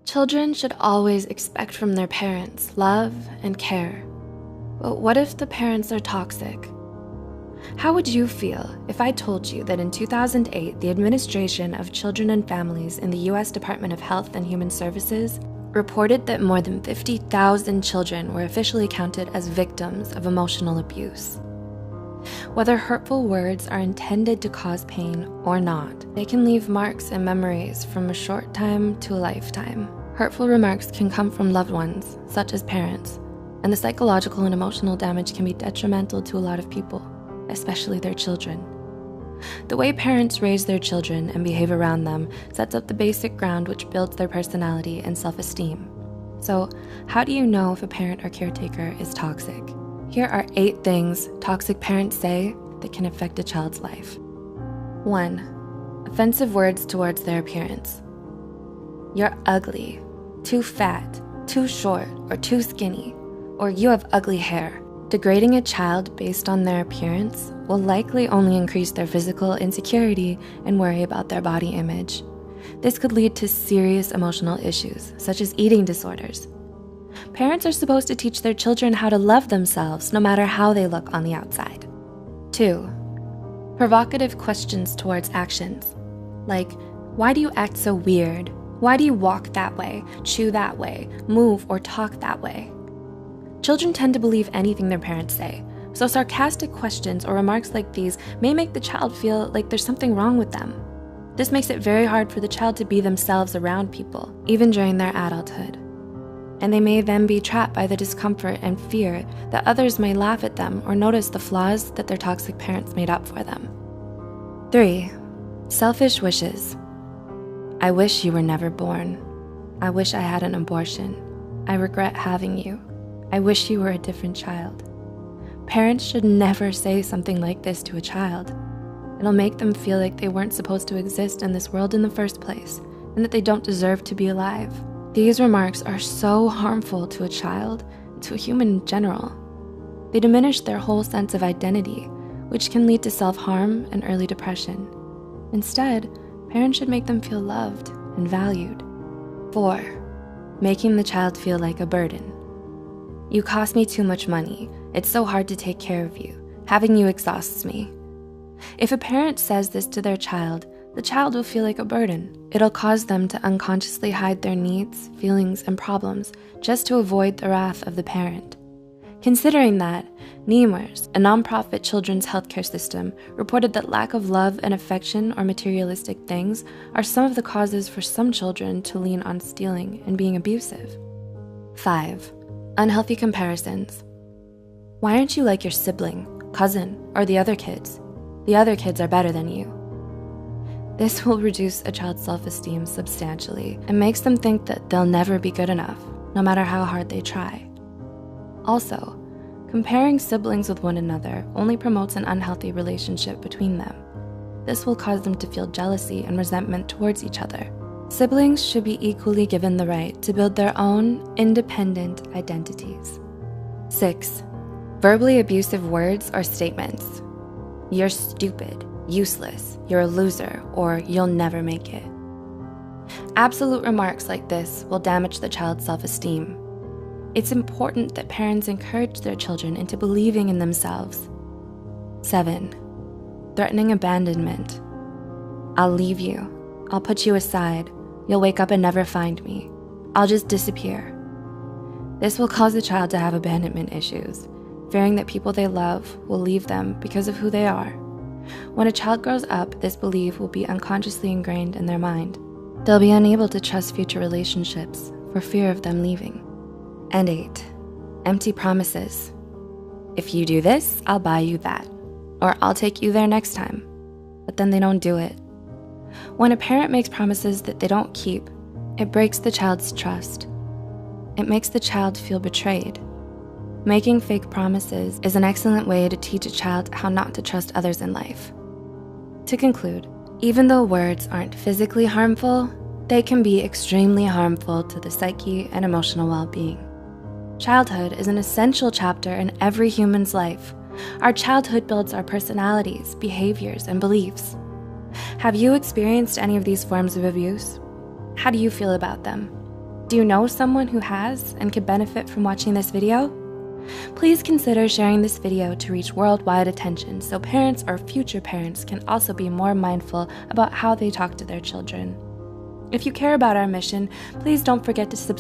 Children should always expect from their parents love and care. But what if the parents are toxic? How would you feel if I told you that in 2008, the Administration of Children and Families in the US Department of Health and Human Services reported that more than 50,000 children were officially counted as victims of emotional abuse? Whether hurtful words are intended to cause pain or not, they can leave marks and memories from a short time to a lifetime. Hurtful remarks can come from loved ones, such as parents, and the psychological and emotional damage can be detrimental to a lot of people, especially their children. The way parents raise their children and behave around them sets up the basic ground which builds their personality and self-esteem. So, how do you know if a parent or caretaker is toxic? Here are 8 things toxic parents say that can affect a child's life. 1. Offensive words towards their appearance. You're ugly, too fat, too short, or too skinny, or you have ugly hair. Degrading a child based on their appearance will likely only increase their physical insecurity and worry about their body image. This could lead to serious emotional issues, such as eating disorders. Parents are supposed to teach their children how to love themselves no matter how they look on the outside. 2. Provocative questions towards actions, like, why do you act so weird? Why do you walk that way, chew that way, move or talk that way? Children tend to believe anything their parents say, so sarcastic questions or remarks like these may make the child feel like there's something wrong with them. This makes it very hard for the child to be themselves around people, even during their adulthood. And they may then be trapped by the discomfort and fear that others may laugh at them or notice the flaws that their toxic parents made up for them. 3. Selfish wishes. I wish you were never born. I wish I had an abortion. I regret having you. I wish you were a different child. Parents should never say something like this to a child. It'll make them feel like they weren't supposed to exist in this world in the first place, and that they don't deserve to be alive. These remarks are so harmful to a child, and to a human in general. They diminish their whole sense of identity, which can lead to self-harm and early depression. Instead, parents should make them feel loved and valued. 4. Making the child feel like a burden. You cost me too much money. It's so hard to take care of you. Having you exhausts me. If a parent says this to their child, the child will feel like a burden. It'll cause them to unconsciously hide their needs, feelings, and problems just to avoid the wrath of the parent. Considering that, Nemours, a nonprofit children's healthcare system, reported that lack of love and affection or materialistic things are some of the causes for some children to lean on stealing and being abusive. 5. Unhealthy comparisons. Why aren't you like your sibling, cousin, or the other kids? The other kids are better than you. This will reduce a child's self-esteem substantially and makes them think that they'll never be good enough, no matter how hard they try. Also, comparing siblings with one another only promotes an unhealthy relationship between them. This will cause them to feel jealousy and resentment towards each other. Siblings should be equally given the right to build their own independent identities. 6. Verbally abusive words or statements. You're stupid, useless, you're a loser, or you'll never make it. Absolute remarks like this will damage the child's self-esteem. It's important that parents encourage their children into believing in themselves. 7. Threatening abandonment. I'll leave you. I'll put you aside. You'll wake up and never find me. I'll just disappear. This will cause the child to have abandonment issues, fearing that people they love will leave them because of who they are. When a child grows up, this belief will be unconsciously ingrained in their mind. They'll be unable to trust future relationships for fear of them leaving. And 8. Empty promises. If you do this, I'll buy you that, or I'll take you there next time. But then they don't do it. When a parent makes promises that they don't keep, it breaks the child's trust. It makes the child feel betrayed. Making fake promises is an excellent way to teach a child how not to trust others in life. To conclude, even though words aren't physically harmful, they can be extremely harmful to the psyche and emotional well-being. Childhood is an essential chapter in every human's life. Our childhood builds our personalities, behaviors, and beliefs. Have you experienced any of these forms of abuse? How do you feel about them? Do you know someone who has and could benefit from watching this video? Please consider sharing this video to reach worldwide attention so parents or future parents can also be more mindful about how they talk to their children. If you care about our mission, please don't forget to subscribe